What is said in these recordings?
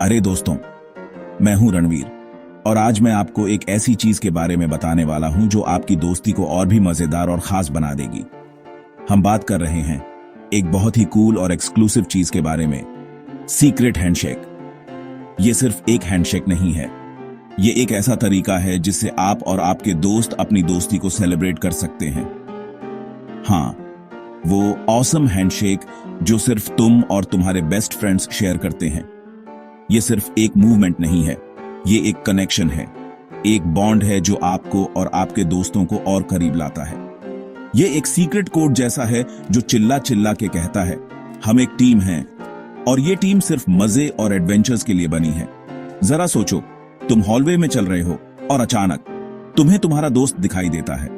अरे दोस्तों, मैं हूं रणवीर और आज मैं आपको एक ऐसी चीज के बारे में बताने वाला हूं जो आपकी दोस्ती को और भी मजेदार और खास बना देगी। हम बात कर रहे हैं एक बहुत ही कूल और एक्सक्लूसिव चीज के बारे में, सीक्रेट हैंडशेक। ये सिर्फ एक हैंडशेक नहीं है, ये एक ऐसा तरीका है जिससे आप और आपके दोस्त अपनी दोस्ती को सेलिब्रेट कर सकते हैं। हाँ, वो ऑसम हैंडशेक जो सिर्फ तुम और तुम्हारे बेस्ट फ्रेंड्स शेयर करते हैं। ये सिर्फ एक मूवमेंट नहीं है, ये एक कनेक्शन है, एक बॉन्ड है जो आपको और आपके दोस्तों को और करीब लाता है। ये एक सीक्रेट कोड जैसा है जो चिल्ला चिल्ला के कहता है, हम एक टीम हैं और ये टीम सिर्फ मजे और एडवेंचर्स के लिए बनी है। जरा सोचो, तुम हॉलवे में चल रहे हो और अचानक तुम्हें तुम्हारा दोस्त दिखाई देता है।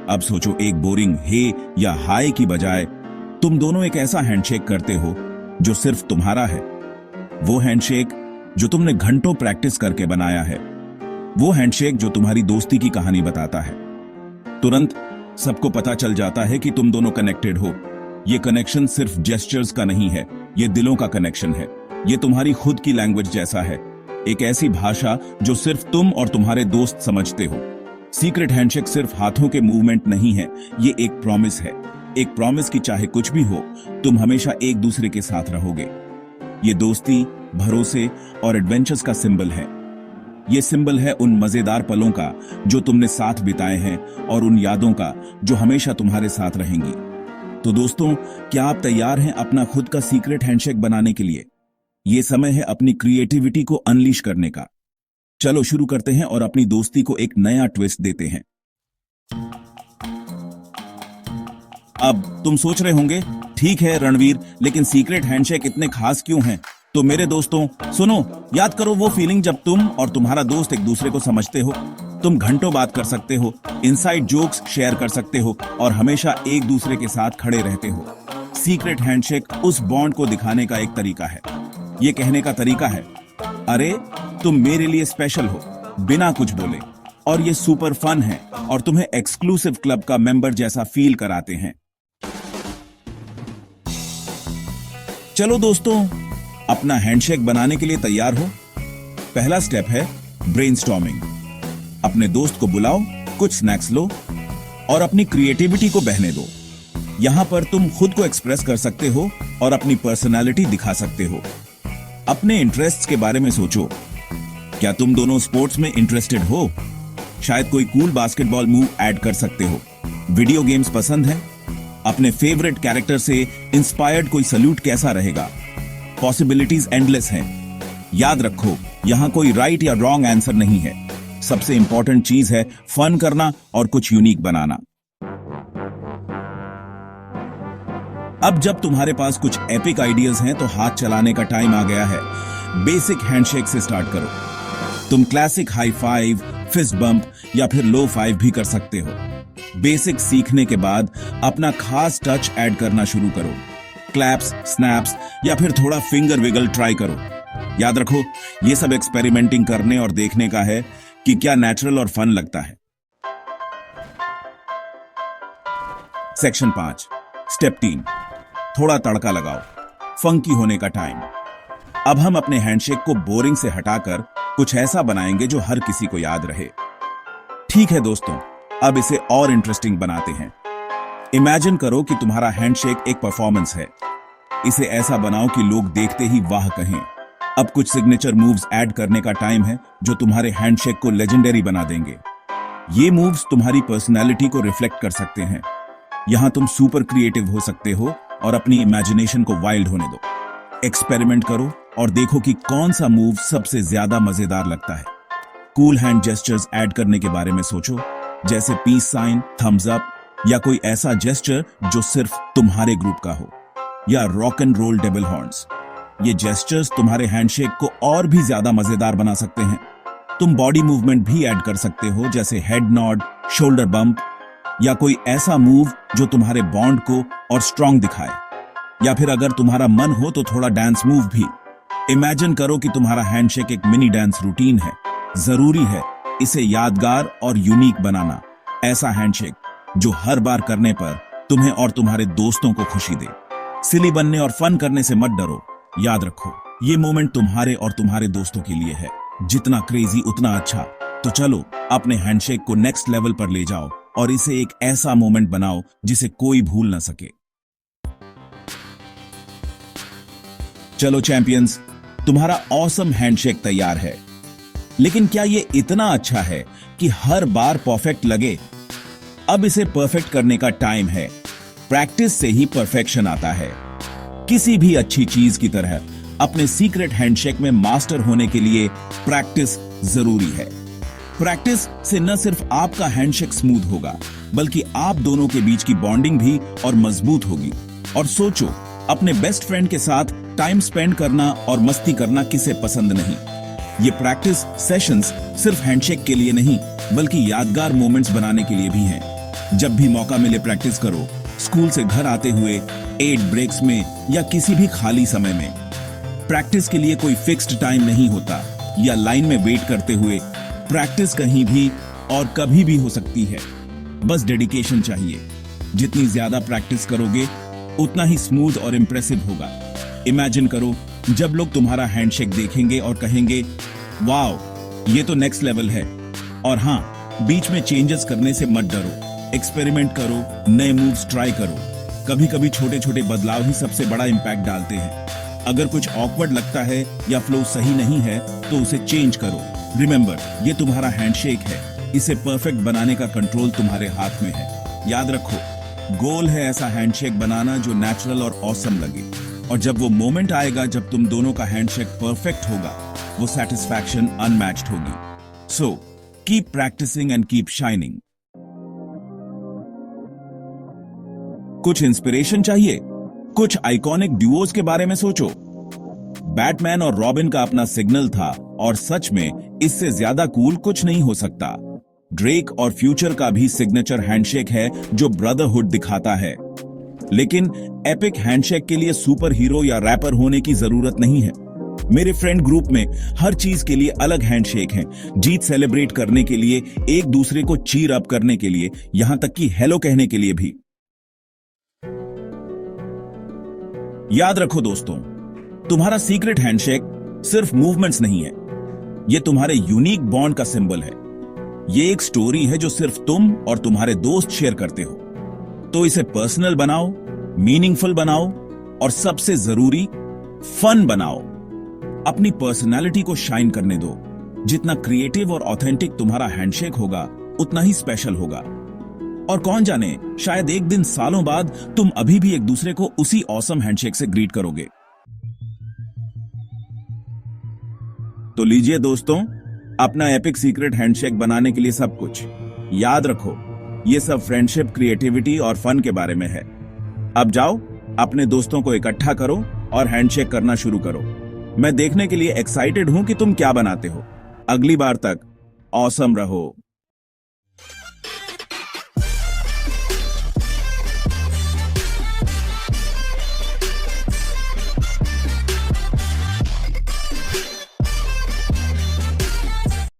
अब सोचो, एक बोरिंग हे या हाय की बजाय तुम दोनों एक ऐसा हैंडशेक करते हो जो सिर्फ तुम्हारा है। वो हैंडशेक जो तुमने घंटों प्रैक्टिस करके बनाया है, वो हैंडशेक जो तुम्हारी दोस्ती की कहानी बताता है। तुरंत सबको पता चल जाता है कि तुम दोनों कनेक्टेड हो। ये कनेक्शन सिर्फ जेस्चर्स का नहीं है, ये दिलों का कनेक्शन है। ये तुम्हारी खुद की लैंग्वेज जैसा है, एक ऐसी भाषा जो सिर्फ तुम और तुम्हारे दोस्त समझते हो। सीक्रेट हैंडशेक सिर्फ हाथों के मूवमेंट नहीं है, ये एक प्रॉमिस है, एक प्रॉमिस कि चाहे कुछ भी हो, तुम हमेशा एक दूसरे के साथ रहोगे। ये दोस्ती, भरोसे और एडवेंचर्स का सिंबल है। ये सिंबल है उन मजेदार पलों का जो तुमने साथ बिताए हैं और उन यादों का जो हमेशा तुम्हारे साथ रहेंगी। तो दोस्तों, क्या आप तैयार हैं अपना खुद का सीक्रेट हैंडशेक बनाने के लिए? ये समय है अपनी क्रिएटिविटी को अनलीश करने का। चलो शुरू करते हैं और अपनी दोस्ती को एक नया ट्विस्ट देते हैं। अब तुम सोच रहे होंगे, ठीक है रणवीर, लेकिन सीक्रेट हैंडशेक इतने खास क्यों हैं? तो मेरे दोस्तों सुनो, याद करो वो फीलिंग जब तुम और तुम्हारा दोस्त एक दूसरे को समझते हो। तुम घंटों बात कर सकते हो, इनसाइड जोक्स शेयर कर सकते हो और हमेशा एक दूसरे के साथ खड़े रहते हो। सीक्रेट हैंडशेक उस बॉन्ड को दिखाने का एक तरीका है। ये कहने का तरीका है, अरे तुम मेरे लिए स्पेशल हो, बिना कुछ बोले। और ये सुपर फन है और तुम्हें एक्सक्लूसिव क्लब का मेंबर जैसा फील कराते हैं। चलो दोस्तों, अपना हैंडशेक बनाने के लिए तैयार हो? पहला स्टेप है ब्रेनस्टॉर्मिंग। अपने दोस्त को बुलाओ, कुछ स्नैक्स लो और अपनी क्रिएटिविटी को बहने दो। यहां पर तुम खुद को एक्सप्रेस कर सकते हो और अपनी पर्सनालिटी दिखा सकते हो। अपने इंटरेस्ट्स के बारे में सोचो। क्या तुम दोनों स्पोर्ट्स में इंटरेस्टेड हो? शायद कोई कूल बास्केटबॉल मूव ऐड कर सकते हो। वीडियो गेम्स पसंद है? अपने फेवरेट कैरेक्टर से इंस्पायर्ड कोई सल्यूट कैसा रहेगा? पॉसिबिलिटीज एंडलेस हैं। याद रखो, यहां कोई राइट या रॉन्ग आंसर नहीं है। सबसे इंपॉर्टेंट चीज है फन करना और कुछ यूनिक बनाना। अब जब तुम्हारे पास कुछ एपिक आइडियाज हैं तो हाथ चलाने का टाइम आ गया है। बेसिक हैंडशेक से स्टार्ट करो। तुम classic high five, fist bump या फिर लो फाइव भी कर सकते हो। बेसिक सीखने के बाद अपना खास टच ऐड करना शुरू करो। क्लैप्स, स्नैप्स या फिर थोड़ा फिंगर विगल ट्राई करो। याद रखो, ये सब एक्सपेरिमेंटिंग करने और देखने का है कि क्या नेचुरल और फन लगता है। सेक्शन 5, स्टेप 3, थोड़ा तड़का लगाओ। फंकी होने का टाइम। अब हम अपने हैंडशेक को बोरिंग से हटाकर कुछ ऐसा बनाएंगे जो हर किसी को याद रहे। ठीक है दोस्तों, अब इसे और इंटरेस्टिंग बनाते हैं। इमेजिन करो कि तुम्हारा हैंडशेक एक परफॉर्मेंस है। इसे ऐसा बनाओ कि लोग देखते ही वाह कहें। अब कुछ सिग्नेचर मूव्स ऐड करने का टाइम है जो तुम्हारे हैंडशेक को लेजेंडरी बना देंगे। ये मूव्स तुम्हारी पर्सनैलिटी को रिफ्लेक्ट कर सकते हैं। यहां तुम सुपर क्रिएटिव हो सकते हो और अपनी इमेजिनेशन को वाइल्ड होने दो। एक्सपेरिमेंट करो और देखो कि कौन सा मूव सबसे ज्यादा मजेदार लगता है। कूल हैंड जेस्चर्स ऐड करने के बारे में सोचो, जैसे पीस साइन, थम्स अप या कोई ऐसा जेस्चर जो सिर्फ तुम्हारे ग्रुप का हो, या rock and roll devil horns. ये जेस्चर्स तुम्हारे हैंडशेक को और भी ज्यादा मजेदार बना सकते हैं। तुम बॉडी मूवमेंट भी ऐड कर सकते हो, जैसे हेड नॉड, शोल्डर बम्प या कोई ऐसा मूव जो तुम्हारे बॉन्ड को और स्ट्रांग दिखाए। या फिर अगर तुम्हारा मन हो तो थोड़ा डांस मूव भी। इमेजिन करो कि तुम्हारा हैंडशेक एक मिनी डांस रूटीन है। जरूरी है इसे यादगार और यूनिक बनाना। ऐसा हैंडशेक जो हर बार करने पर तुम्हें और तुम्हारे दोस्तों को खुशी दे। सिली बनने और फन करने से मत डरो। याद रखो, ये मोमेंट तुम्हारे और तुम्हारे दोस्तों के लिए है। जितना क्रेजी उतना अच्छा। तो चलो अपने हैंडशेक को नेक्स्ट लेवल पर ले जाओ और इसे एक ऐसा मोमेंट बनाओ जिसे कोई भूल ना सके। चलो चैंपियंस, तुम्हारा ऑसम हैंडशेक तैयार है। लेकिन क्या ये इतना अच्छा है कि हर बार परफेक्ट लगे? अब इसे परफेक्ट करने का टाइम है। प्रैक्टिस से ही परफेक्शन आता है। किसी भी अच्छी चीज की तरह अपने सीक्रेट हैंडशेक में मास्टर होने के लिए प्रैक्टिस जरूरी है। प्रैक्टिस से न सिर्फ आपका हैंडशेक स्मूथ होगा, बल्कि आप दोनों के बीच की बॉन्डिंग भी और मजबूत होगी। और सोचो, अपने बेस्ट फ्रेंड के साथ टाइम स्पेंड करना और मस्ती करना किसे पसंद नहीं। ये प्रैक्टिस सेशंस सिर्फ हैंडशेक के लिए नहीं, बल्कि यादगार मोमेंट्स बनाने के लिए भी हैं। जब भी मौका मिले प्रैक्टिस करो। स्कूल से घर आते हुए, 8 ब्रेक्स में या किसी भी खाली समय में। प्रैक्टिस के लिए कोई फिक्स्ड टाइम नहीं होता, या लाइन में वेट करते हुए। प्रैक्टिस कहीं भी और कभी भी हो सकती है। बस डेडिकेशन चाहिए। जितनी ज्यादा प्रैक्टिस करोगे उतना ही स्मूथ और इंप्रेसिव होगा। इमेजिन करो, जब लोग तुम्हारा हैंडशेक देखेंगे और कहेंगे, वाओ, ये तो नेक्स्ट लेवल है। और हाँ, बीच में चेंजेस करने से मत डरो। एक्सपेरिमेंट करो, नए मूव्स ट्राई करो। कभी कभी छोटे छोटे बदलाव ही सबसे बड़ा इंपैक्ट डालते हैं। अगर कुछ ऑकवर्ड लगता है या फ्लो सही नहीं है तो उसे चेंज करो। रिमेंबर, ये तुम्हारा हैंडशेक है। इसे परफेक्ट बनाने का कंट्रोल तुम्हारे हाथ में है। याद रखो, गोल है ऐसा हैंडशेक बनाना जो नेचुरल और ऑसम लगे। और जब वो मोमेंट आएगा जब तुम दोनों का हैंडशेक परफेक्ट होगा, वो सैटिस्फैक्शन अनमैच्ड होगी। So keep practising and keep shining. कुछ इंस्पिरेशन चाहिए? कुछ आइकॉनिक ड्यूओज के बारे में सोचो। बैटमैन और रॉबिन का अपना सिग्नल था, और सच में इससे ज्यादा कूल कुछ नहीं हो सकता। ड्रेक और फ्यूचर का भी सिग्नेचर हैंडशेक है जो ब्रदरहुड दिखाता है। लेकिन एपिक हैंडशेक के लिए सुपर हीरो या रैपर होने की जरूरत नहीं है। मेरे फ्रेंड ग्रुप में हर चीज के लिए अलग हैंडशेक हैं। जीत सेलिब्रेट करने के लिए, एक दूसरे को चीर अप करने के लिए, यहां तक कि हेलो कहने के लिए भी। याद रखो दोस्तों, तुम्हारा सीक्रेट हैंडशेक सिर्फ मूवमेंट्स नहीं है, यह तुम्हारे यूनिक बॉन्ड का सिंबल है। यह एक स्टोरी है जो सिर्फ तुम और तुम्हारे दोस्त शेयर करते हो। तो इसे पर्सनल बनाओ, मीनिंगफुल बनाओ और सबसे जरूरी, फन बनाओ। अपनी पर्सनालिटी को शाइन करने दो। जितना क्रिएटिव और ऑथेंटिक तुम्हारा हैंडशेक होगा, उतना ही स्पेशल होगा। और कौन जाने, शायद एक दिन सालों बाद तुम अभी भी एक दूसरे को उसी ऑसम हैंडशेक से ग्रीट करोगे। तो लीजिए दोस्तों, अपना एपिक सीक्रेट हैंडशेक बनाने के लिए सब कुछ। याद रखो, ये सब फ्रेंडशिप, क्रिएटिविटी और फन के बारे में है। अब जाओ, अपने दोस्तों को इकट्ठा करो और हैंडशेक करना शुरू करो। मैं देखने के लिए एक्साइटेड हूं कि तुम क्या बनाते हो। अगली बार तक ऑसम रहो।